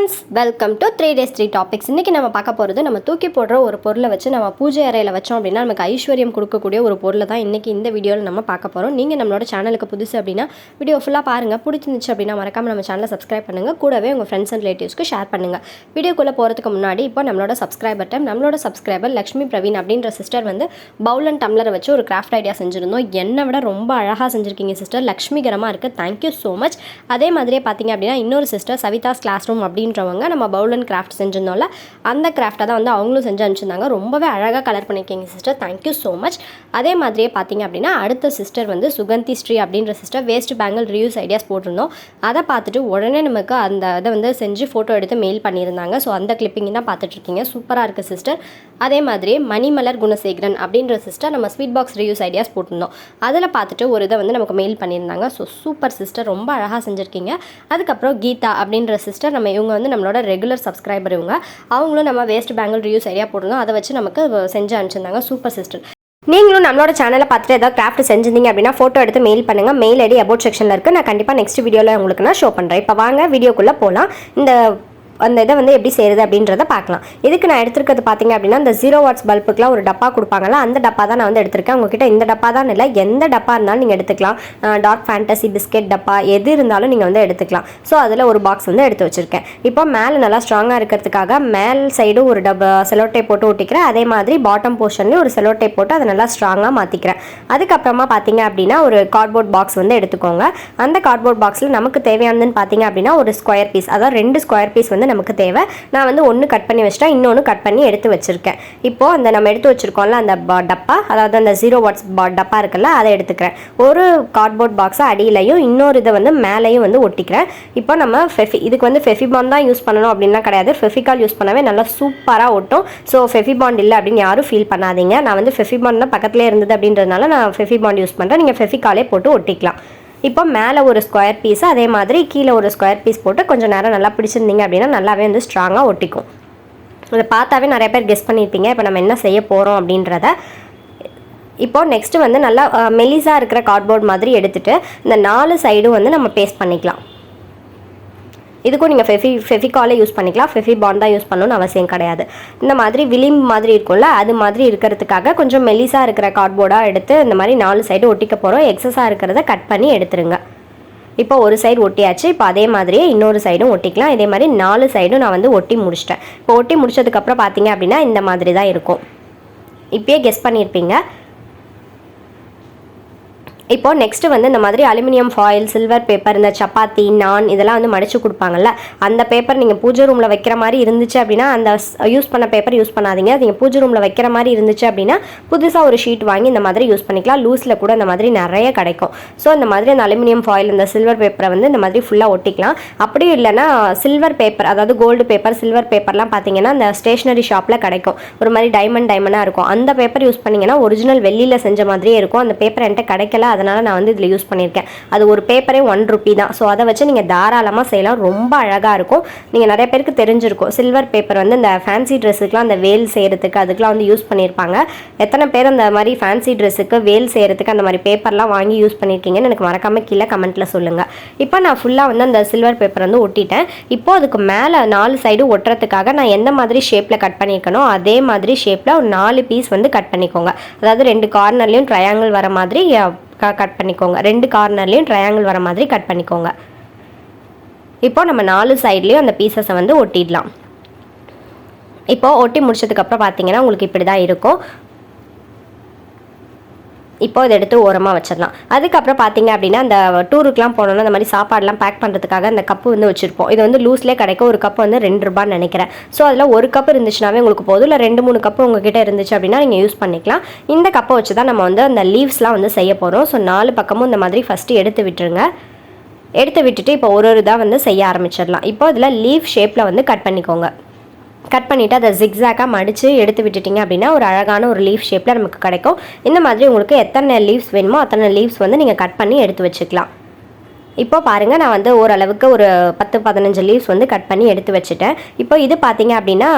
Friends, welcome to 3 days 3 topics. இன்றைக்கி நம்ம பார்க்க போகிறது, நம்ம தூக்கி போடுற ஒரு பொருளை வச்சு நம்ம பூஜை அறையில் வச்சோம் அப்படின்னா நமக்கு ஐஸ்வர்யம் கொடுக்கக்கூடிய ஒரு பொருளை தான் இன்றைக்கி இந்த வீடியோவில் நம்ம பார்க்க போகிறோம். நீங்கள் நம்மளோட சேனலுக்கு புதுசு அப்படின்னா வீடியோ ஃபுல்லாக பாருங்கள். பிடிச்சிருந்துச்சு அப்படின்னா மறக்காமல் நம்ம சேனலை சப்ஸ்கிரைப் பண்ணுங்கள். கூடவே உங்கள் ஃப்ரெண்ட்ஸ் அண்ட் ரிலேட்டிவ்ஸ்க்கு ஷேர் பண்ணுங்கள். வீடியோக்குள்ளே போகிறதுக்கு முன்னாடி இப்போ நம்மளோட சப்ஸ்கிரைபர் லக்ஷ்மி பிரவீன் அப்படின்ற சிஸ்டர் வந்து பவுல் அண்ட் டம்ளரை வச்சு ஒரு கிராஃப்ட் ஐடியா செஞ்சுருந்தோம். என்னை விட ரொம்ப அழகாக செஞ்சுருக்கீங்க சிஸ்டர், லக்ஷ்மிகரமாக இருக்குது. Thank you so much. அதே மாதிரியே பார்த்தீங்க அப்படின்னா இன்னொரு சிஸ்டர் சவிதாஸ் கிளாஸ் ரூம் அப்படின்றவங்க நம்ம பவுல் அண்ட் கிராஃப்ட் செஞ்சிருந்தோம்ல, அந்த கிராஃப்டை தான் வந்து அவங்களும் செஞ்சு அனுப்பிச்சிருந்தாங்க. ரொம்பவே அழகாக கலர் பண்ணியிருக்கீங்க சிஸ்டர், தேங்க்யூ ஸோ மச். அதே மாதிரியே பார்த்தீங்க அப்படின்னா அடுத்த சிஸ்டர் வந்து சுகந்தி ஸ்ரீ அப்படின்ற sister waste bangle reviews ideas போட்டிருந்தோம். அதை பார்த்துட்டு உடனே நமக்கு அந்த இதை வந்து செஞ்சு ஃபோட்டோ எடுத்து மெயில் பண்ணியிருந்தாங்க. ஸோ அந்த கிளிப்பிங் தான் பார்த்துட்ருக்கீங்க, சூப்பராக இருக்குது சிஸ்டர். அதே மாதிரியே மணிமலர் குணசேகரன் அப்படின்ற சிஸ்டர் நம்ம ஸ்வீட் பாக்ஸ் ரிவ்யூஸ் ஐடியாஸ் போட்டிருந்தோம். அதில் பார்த்துட்டு ஒரு இதை வந்து நமக்கு மெயில் பண்ணியிருந்தாங்க. ஸோ சூப்பர் சிஸ்டர், ரொம்ப அழகாக செஞ்சுருக்கீங்க. அதுக்கப்புறம் கீதா அப்படின்ற சிஸ்டர், நம்ம இவங்க வந்து நம்மளோட ரெகுலர் சப்ஸ்கிரைபர். அவங்களும் நம்ம வேஸ்ட் பேங்கிள் ரிவ்யூஸ் ஐடியா போட்டிருந்தோம். அதை வச்சு நமக்கு செஞ்சு அனுப்பிச்சிருந்தாங்க. Super sister. நீங்களும் நம்மளோட சேனலை பார்த்துட்டு ஏதாவது கிராஃப்ட் செஞ்சிருந்தீங்க அப்படின்னா ஃபோட்டோ எடுத்து மெயில் பண்ணுங்கள். மெயில் ஐடி அபவுட் செக்ஷனில் இருக்குது. நான் கண்டிப்பாக நெக்ஸ்ட் வீடியோவில் உங்களுக்கு நான் ஷோ பண்ணுறேன். இப்போ வாங்க வீடியோக்குள்ளே போகலாம். அந்த இதை வந்து எப்படி செய்கிறது அப்படின்றத பார்க்கலாம். இதுக்கு நான் எடுத்துருக்கிறது பார்த்தீங்க அப்படின்னா இந்த 0 வாட்ஸ் பல்புக்குலாம் ஒரு டப்பா கொடுப்பாங்கல்ல, அந்த டப்பா தான் நான் வந்து எடுத்திருக்கேன். உங்ககிட்ட இந்த டப்பா தான் இல்லை, எந்த டப்பா இருந்தாலும் நீங்கள் எடுத்துக்கலாம். டார்க் ஃபேண்டசி பிஸ்கெட் டப்பா எது இருந்தாலும் நீங்கள் வந்து எடுத்துக்கலாம். ஸோ அதில் ஒரு பாக்ஸ் வந்து எடுத்து வச்சுருக்கேன். இப்போ மேலே நல்லா ஸ்ட்ராங்காக இருக்கிறதுக்காக மேல் சைடு ஒரு செலோட்டை போட்டு ஒட்டிக்கிறேன். அதே மாதிரி பாட்டம் போர்ஷன்லேயும் ஒரு செலோட்டை போட்டு அதை நல்லா ஸ்ட்ராங்காக மாற்றிக்கிறேன். அதுக்கப்புறமா பார்த்தீங்க அப்படின்னா ஒரு கார்ட்போர்ட் பாக்ஸ் வந்து எடுத்துக்கோங்க. அந்த கார்ட்போர்ட் பாக்ஸில் நமக்கு தேவையானதுன்னு பார்த்தீங்க அப்படின்னா ஒரு ஸ்கொயர் பீஸ், அதாவது 2 ஸ்கொயர் பீஸ் வந்து நமக்கு தேவை. நான் வந்து ஒன்று கட் பண்ணி வச்சிட்டேன், இன்னொன்று கட் பண்ணி எடுத்து வச்சிருக்கேன். இப்போ அந்த நம்ம எடுத்து வச்சிருக்கோம்ல அந்த டப்பா, அதாவது அந்த 0 வாட்ஸ் டப்பா இருக்குல்ல, அதை எடுத்துக்கிறேன். ஒரு கார்ட்போர்ட் பாக்ஸை அடியிலையும் இன்னொரு இதை வந்து மேலேயும் வந்து ஒட்டிக்கிறேன். இப்போ நம்ம இதுக்கு வந்து ஃபெஃபிபாண்ட் தான் யூஸ் பண்ணணும் அப்படின்லாம் கிடையாது. ஃபெஃபிகால் யூஸ் பண்ணவே நல்லா சூப்பராக ஒட்டும். ஸோ ஃபெஃபிபாண்ட் இல்லை அப்படின்னு யாரும் ஃபீல் பண்ணாதீங்க. நான் வந்து ஃபெஃபிபாண்ட் தான் பக்கத்துலேயே இருந்தது அப்படின்றதுனால நான் ஃபெஃபிபாண்ட் யூஸ் பண்ணுறேன். நீங்கள் ஃபெஃபிகாலே போட்டு ஒட்டிக்கலாம். இப்போ மேலே ஒரு ஸ்கொயர் பீஸு, அதே மாதிரி கீழே ஒரு ஸ்கொயர் பீஸ் போட்டு கொஞ்சம் நேரம் நல்லா பிடிச்சிருந்தீங்க அப்படின்னா நல்லாவே வந்து ஸ்ட்ராங்காக ஒட்டிக்கும். அதை பார்த்தாவே நிறைய பேர் கெஸ் பண்ணியிருப்பீங்க இப்போ நம்ம என்ன செய்ய போகிறோம் அப்படின்றத. இப்போ நெக்ஸ்ட்டு வந்து நல்லா மெலிசாக இருக்கிற கார்ட்போர்ட் மாதிரி எடுத்துகிட்டு இந்த 4 சைடும் வந்து நம்ம பேஸ்ட் பண்ணிக்கலாம். இதுக்கும் நீங்கள் ஃபெஃபிகாலே யூஸ் பண்ணிக்கலாம், ஃபெஃபிபாண்ட் தான் யூஸ் பண்ணணும்னு அவசியம் கிடையாது. இந்த மாதிரி விளிம்பு மாதிரி இருக்கும்ல, அது மாதிரி இருக்கிறதுக்காக கொஞ்சம் மெலிசாக இருக்கிற கார்ட்போர்டாக எடுத்து இந்த மாதிரி 4 சைடு ஒட்டிக்க போகிறோம். எக்ஸஸாக இருக்கிறத கட் பண்ணி எடுத்துருங்க. இப்போ ஒரு சைடு ஒட்டியாச்சு. இப்போ அதே மாதிரியே இன்னொரு சைடும் ஒட்டிக்கலாம். இதே மாதிரி 4 சைடும் நான் வந்து ஒட்டி முடிச்சிட்டேன். இப்போ ஒட்டி முடிச்சதுக்கப்புறம் பார்த்தீங்க அப்படின்னா இந்த மாதிரி தான் இருக்கும். இப்போயே கெஸ் பண்ணியிருப்பீங்க. இப்போ நெக்ஸ்ட்டு வந்து இந்த மாதிரி அலுமினியம் ஃபாயில், சில்வர் பேப்பர், இந்த சப்பாத்தி, நான் இதெல்லாம் வந்து மடித்து கொடுப்பாங்கல்ல, அந்த பேப்பர் நீங்கள் பூஜை ரூமில் வைக்கிற மாதிரி இருந்துச்சு அப்படின்னா அந்த யூஸ் பண்ண பேப்பர் யூஸ் பண்ணாதீங்க. நீங்கள் பூஜை ரூமில் வைக்கிற மாதிரி இருந்துச்சு அப்படின்னா புதுசாக ஒரு ஷீட் வாங்கி இந்த மாதிரி யூஸ் பண்ணிக்கலாம். லூஸில் கூட இந்த மாதிரி நிறைய கிடைக்கும். ஸோ இந்த மாதிரி அந்த அலுமினியம் ஃபாயில், இந்த சில்வர் பேப்பரை வந்து இந்த மாதிரி ஃபுல்லாக ஒட்டிக்கலாம். அப்படியும் இல்லைன்னா சில்வர் பேப்பர், அதாவது கோல்டு பேப்பர், சில்வர் பேப்பர்லாம் பார்த்தீங்கன்னா இந்த ஸ்டேஷ்னரி ஷாப்பில் கிடைக்கும். ஒரு மாதிரி டைமண்டாக இருக்கும். அந்த பேப்பர் யூஸ் பண்ணிங்கன்னா ஒரிஜினல் வெள்ளியில் செஞ்ச மாதிரியே இருக்கும். அந்த பேப்பர் என்கிட்ட கிடைக்கல, அதனால் நான் வந்து இதில் யூஸ் பண்ணியிருக்கேன். அது ஒரு பேப்பரே 1 ரூபி தான். ஸோ அதை வச்சு நீங்கள் தாராளமாக செய்யலாம், ரொம்ப அழகாக இருக்கும். நீங்கள் நிறைய பேருக்கு தெரிஞ்சிருக்கும் சில்வர் பேப்பர் வந்து இந்த ஃபேன்சி ட்ரெஸ்ஸுக்குலாம் அந்த வேல் செய்கிறதுக்கு அதுக்கெலாம் வந்து யூஸ் பண்ணியிருப்பாங்க. எத்தனை பேர் அந்த மாதிரி ஃபேன்சி ட்ரெஸ்ஸுக்கு வேல் செய்கிறதுக்கு அந்த மாதிரி பேப்பர்லாம் வாங்கி யூஸ் பண்ணியிருக்கீங்கன்னு எனக்கு மறக்காமல் கீழே கமெண்ட்டில் சொல்லுங்கள். இப்போ நான் ஃபுல்லாக வந்து அந்த சில்வர் பேப்பர் வந்து ஒட்டிட்டேன். இப்போ அதுக்கு மேலே 4 சைடு ஒட்டுறதுக்காக நான் எந்த மாதிரி ஷேப்பில் கட் பண்ணியிருக்கனோ அதே மாதிரி ஷேப்பில் ஒரு 4 பீஸ் வந்து கட் பண்ணிக்கோங்க. அதாவது 2 கார்னர்லேயும் ட்ரையாங்கிள் வர மாதிரி கட் பண்ணிக்கோங்க. 2 கார்னர்லேயும் ட்ரையாங்கிள் வர மாதிரி கட் பண்ணிக்கோங்க. இப்போ நம்ம 4 சைட்லேயும் அந்த பீசஸை வந்து ஒட்டிடலாம். இப்போ ஒட்டி முடிச்சதுக்கப்புறம் பார்த்தீங்கன்னா உங்களுக்கு இப்படி தான் இருக்கும். இப்போ இதை எடுத்து ஓரமாக வச்சிடலாம். அதுக்கப்புறம் பார்த்தீங்க அப்படின்னா அந்த டூருக்குலாம் போனோம்னா அந்த மாதிரி சாப்பாடெலாம் பேக் பண்ணுறதுக்காக அந்த கப்பு வந்து வச்சுருப்போம். இது வந்து லூஸ்லேயே கிடைக்கும். ஒரு கப்பு வந்து 2 ரூபான்னு நினைக்கிறேன். ஸோ அதில் ஒரு கப்பு இருந்துச்சுனாவே உங்களுக்கு போதும். இல்லை 2-3 கப்பு உங்ககிட்ட இருந்துச்சு அப்படின்னா நீங்கள் யூஸ் பண்ணிக்கலாம். இந்த கப்பை வச்சு தான் நம்ம வந்து அந்த லீவ்ஸ்லாம் வந்து செய்ய போகிறோம். ஸோ 4 பக்கமும் இந்த மாதிரி ஃபஸ்ட்டு எடுத்து விட்டுருங்க. எடுத்து விட்டுட்டு இப்போ ஒரு இதாக வந்து செய்ய ஆரம்பிச்சிடலாம். இப்போ இதில் லீவ் ஷேப்பில் வந்து கட் பண்ணிக்கோங்க. கட் பண்ணிவிட்டு அதை ஜிக்ஸாக்காக மடித்து எடுத்து விட்டுட்டிங்க அப்படின்னா ஒரு அழகான ஒரு லீஃப் ஷேப்பில் நமக்கு கிடைக்கும். இந்த மாதிரி உங்களுக்கு எத்தனை லீவ்ஸ் வேணுமோ அத்தனை லீவ்ஸ் வந்து நீங்கள் கட் பண்ணி எடுத்து வச்சுக்கலாம். இப்போ பாருங்கள், நான் வந்து ஓரளவுக்கு ஒரு 10-15 லீவ்ஸ் வந்து கட் பண்ணி எடுத்து வச்சுட்டேன். இப்போ இது பார்த்தீங்க அப்படின்னா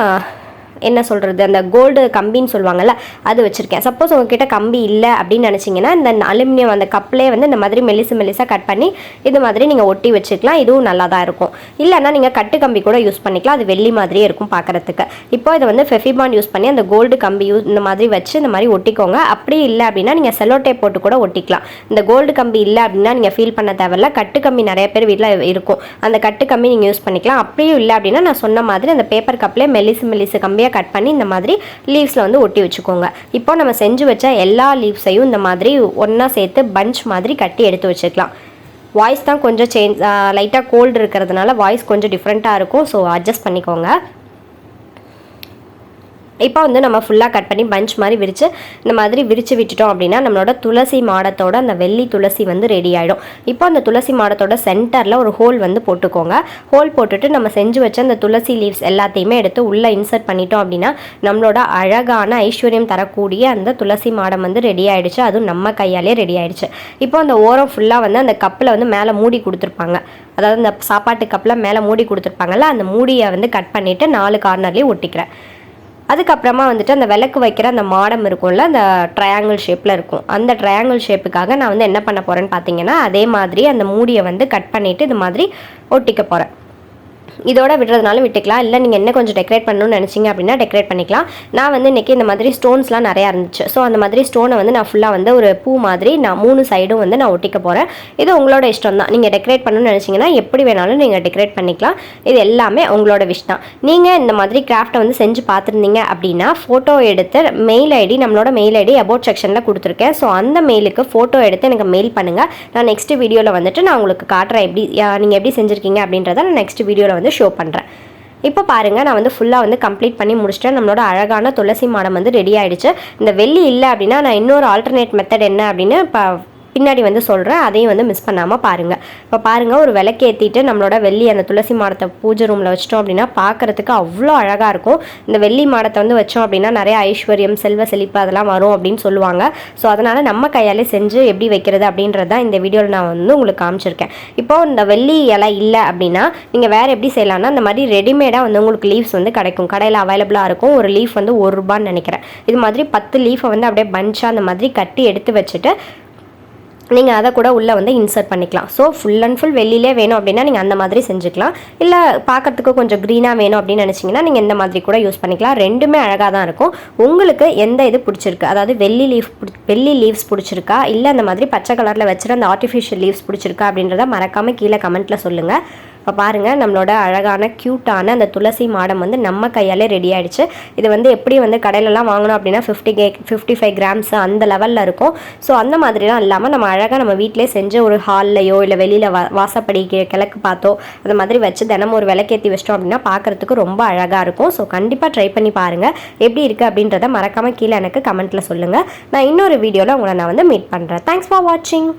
என்ன சொல்கிறது, அந்த கோல்டு கம்பின்னு சொல்லுவாங்கள்ல, அது வச்சுருக்கேன். சப்போஸ் உங்ககிட்ட கம்பி இல்லை அப்படின்னு நினச்சிங்கன்னா இந்த அலுமினியம் அந்த கப்லேயே வந்து இந்த மாதிரி மெலிசாக கட் பண்ணி இது மாதிரி நீங்கள் ஒட்டி வச்சுக்கலாம். இதுவும் நல்லா தான் இருக்கும். இல்லைன்னா நீங்கள் கட்டு கம்பி கூட யூஸ் பண்ணிக்கலாம். அது வெள்ளி மாதிரியே இருக்கும் பார்க்குறதுக்கு. இப்போ இதை வந்து ஃபெஃபிபாண்ட் யூஸ் பண்ணி அந்த கோல்டு கம்பி இந்த மாதிரி வச்சு இந்த மாதிரி ஒட்டிக்கோங்க. அப்படி இல்லை அப்படின்னா நீங்கள் செல்லோ டேப் போட்டு கூட ஒட்டிக்கலாம். இந்த கோல்டு கம்பி இல்லை அப்படின்னா நீங்கள் ஃபீல் பண்ண தேவையில்ல. கட்டு கம்பி நிறைய பேர் வீட்டில் இருக்கும், அந்த கட்டு கம்பி நீங்கள் யூஸ் பண்ணிக்கலாம். அப்படியும் இல்லை அப்படின்னா நான் சொன்ன மாதிரி அந்த பேப்பர் கப்லேயே மெலிசு கம்பியாக கட் பண்ணி இந்த மாதிரி லீவ்ஸில் வந்து ஒட்டி வச்சுக்கோங்க. இப்போ நம்ம செஞ்சு வச்ச எல்லா லீவ்ஸையும் இந்த மாதிரி ஒன்றா சேர்த்து பஞ்ச் மாதிரி கட்டி எடுத்து வச்சுக்கலாம். வாய்ஸ் தான் கொஞ்சம் லைட்டாக கோல்டு இருக்கிறதுனால வாய்ஸ் கொஞ்சம் டிஃப்ரெண்ட்டாக இருக்கும். ஸோ அட்ஜஸ்ட் பண்ணிக்கோங்க. இப்போ வந்து நம்ம ஃபுல்லாக கட் பண்ணி பஞ்ச் மாதிரி விரித்து இந்த மாதிரி விரித்து விட்டுட்டோம் அப்படின்னா நம்மளோட துளசி மாடத்தோட அந்த வெள்ளி துளசி வந்து ரெடி ஆகிடும். இப்போ அந்த துளசி மாடத்தோட சென்டரில் ஒரு ஹோல் வந்து போட்டுக்கோங்க. ஹோல் போட்டுட்டு நம்ம செஞ்சு வச்ச அந்த துளசி லீவ்ஸ் எல்லாத்தையுமே எடுத்து உள்ளே இன்சர்ட் பண்ணிட்டோம் அப்படின்னா நம்மளோட அழகான ஐஸ்வர்யம் தரக்கூடிய அந்த துளசி மாடம் வந்து ரெடி ஆகிடுச்சு. அதுவும் நம்ம கையாலே ரெடி ஆகிடுச்சு. இப்போ அந்த ஓரம் ஃபுல்லாக வந்து அந்த கப்பில் வந்து மேலே மூடி கொடுத்துருப்பாங்க, அதாவது அந்த சாப்பாட்டு கப்பில் மேலே மூடி கொடுத்துருப்பாங்கல்ல, அந்த மூடியை வந்து கட் பண்ணிவிட்டு 4 கார்னர்லேயும் ஒட்டிக்கிறேன். அதுக்கப்புறமா வந்துட்டு அந்த விளக்கு வைக்கிற அந்த மாடம் இருக்கும்ல, அந்த ட்ரையாங்கிள் ஷேப்பில் இருக்கும், அந்த ட்ரையாங்கிள் ஷேப்புக்காக நான் வந்து என்ன பண்ண போகிறேன்னு பார்த்தீங்கன்னா அதே மாதிரி அந்த மூடியை வந்து கட் பண்ணிவிட்டு இது மாதிரி ஒட்டிக்க போகிறேன். இதோட விடுறதுனால விட்டுக்கலாம். இல்லை நீங்கள் என்ன கொஞ்சம் டெக்கரேட் பண்ணணும்னு நினச்சிங்க அப்படின்னா டெக்கரேட் பண்ணிக்கலாம். நான் வந்து இன்றைக்கி இந்த மாதிரி ஸ்டோன்ஸ்லாம் நிறையா இருந்துச்சு. ஸோ அந்த மாதிரி ஸ்டோனை வந்து நான் ஃபுல்லாக வந்து ஒரு பூ மாதிரி நான் 3 சைடும் வந்து நான் ஒட்டிக்க போகிறேன். இது உங்களோட இஷ்டம் தான். நீங்கள் டெக்கரேட் பண்ணணும்னு நினச்சிங்கன்னா எப்படி வேணாலும் நீங்கள் டெக்கரேட் பண்ணிக்கலாம். இது எல்லாமே உங்களோட விஷ் தான். நீங்கள் இந்த மாதிரி கிராஃப்ட்டை வந்து செஞ்சு பார்த்துருந்தீங்க அப்படின்னா ஃபோட்டோ எடுத்து மெயில் ஐடி, நம்மளோட மெயில் ஐடி அபவுட் செக்ஷனில் கொடுத்துருக்கேன். ஸோ அந்த மெயிலுக்கு ஃபோட்டோ எடுத்து எனக்கு மெயில் பண்ணுங்கள். நான் நெக்ஸ்ட் வீடியோவில் வந்துட்டு நான் உங்களுக்கு காட்டுறேன் நீங்கள் எப்படி செஞ்சுருக்கீங்க அப்படின்றத நான் நெக்ஸ்ட் வீடியோவில் வந்து ஷோ பண்ணுறேன். இப்போ பாருங்கள், நான் வந்து ஃபுல்லாக வந்து கம்ப்ளீட் பண்ணி முடிச்சிட்டேன். நம்மளோட அழகான துளசி மாடம் வந்து ரெடி ஆகிடுச்சு. இந்த வெள்ளி இல்லை அப்படின்னா நான் இன்னொரு ஆல்டர்னேட் மெத்தட் என்ன அப்படின்னு இப்போ பின்னாடி வந்து சொல்கிறேன், அதையும் வந்து மிஸ் பண்ணாமல் பாருங்கள். இப்போ பாருங்கள், ஒரு விளக்கேற்றிட்டு நம்மளோட வெள்ளி அந்த துளசி மாடத்தை பூஜை ரூமில் வச்சிட்டோம் அப்படின்னா பார்க்குறதுக்கு அவ்வளோ அழகாக இருக்கும். இந்த வெள்ளி மாடத்தை வந்து வச்சோம் அப்படின்னா நிறைய ஐஸ்வர்யம், செல்வ செழிப்பு அதெல்லாம் வரும் அப்படின்னு சொல்லுவாங்க. ஸோ அதனால் நம்ம கையாலே செஞ்சு எப்படி வைக்கிறது அப்படின்றது தான் இந்த வீடியோவில் நான் வந்து உங்களுக்கு காமிச்சிருக்கேன். இப்போது இந்த வெள்ளி இலை இல்லை அப்படின்னா நீங்கள் வேறு எப்படி செய்யலாம்னா இந்த மாதிரி ரெடிமேடாக வந்து உங்களுக்கு லீவ்ஸ் வந்து கிடைக்கும், கடையில் அவைலபிளாக இருக்கும். ஒரு லீஃப் வந்து ₹1 நினைக்கிறேன். இது மாதிரி 10 லீஃபை வந்து அப்படியே பஞ்சாக அந்த மாதிரி கட்டி எடுத்து வச்சுட்டு நீங்கள் அதை கூட உள்ளே வந்து இன்சர்ட் பண்ணிக்கலாம். ஸோ ஃபுல் அண்ட் ஃபுல் வெளியிலே வேணும் அப்படின்னா நீங்கள் அந்த மாதிரி செஞ்சுக்கலாம். இல்லை பார்க்கறதுக்கு கொஞ்சம் க்ரீனாக வேணும் அப்படின்னு நினச்சிங்கன்னா நீங்கள் இந்த மாதிரி கூட யூஸ் பண்ணிக்கலாம். ரெண்டுமே அழகாக தான் இருக்கும். உங்களுக்கு எந்த இது பிடிச்சிருக்கு, அதாவது வெள்ளி லீவ்ஸ் பிடிச்சிருக்கா, இல்லை அந்த மாதிரி பச்சை கலரில் வச்சுட்டு அந்த ஆர்டிஃபிஷியல் லீவ்ஸ் பிடிச்சிருக்கா அப்படின்றத மறக்காமல் கீழே கமெண்ட்டில் சொல்லுங்கள். இப்போ பாருங்கள், நம்மளோட அழகான க்யூட்டான அந்த துளசி மாடம் வந்து நம்ம கையாலே ரெடி ஆகிடுச்சு. இது வந்து எப்படி வந்து கடையிலலாம் வாங்கணும் அப்படின்னா 55 கிராம்ஸ் அந்த லெவலில் இருக்கும். ஸோ அந்த மாதிரிலாம் இல்லாமல் நம்ம அழகாக நம்ம வீட்டிலே செஞ்ச ஒரு ஹால்லையோ இல்லை வெளியில் வாசப்படி கிழக்கு பார்த்தோ அந்த மாதிரி வச்சு தினமும் ஒரு விளக்கேற்றி வச்சிட்டோம் அப்படின்னா பார்க்குறதுக்கு ரொம்ப அழகாக இருக்கும். ஸோ கண்டிப்பாக ட்ரை பண்ணி பாருங்கள். எப்படி இருக்குது அப்படின்றத மறக்காமல் கீழே எனக்கு கமெண்ட்டில் சொல்லுங்கள். நான் இன்னொரு வீடியோவில் உங்களை நான் வந்து மீட் பண்ணுறேன். தேங்க்ஸ் ஃபார் வாட்சிங்.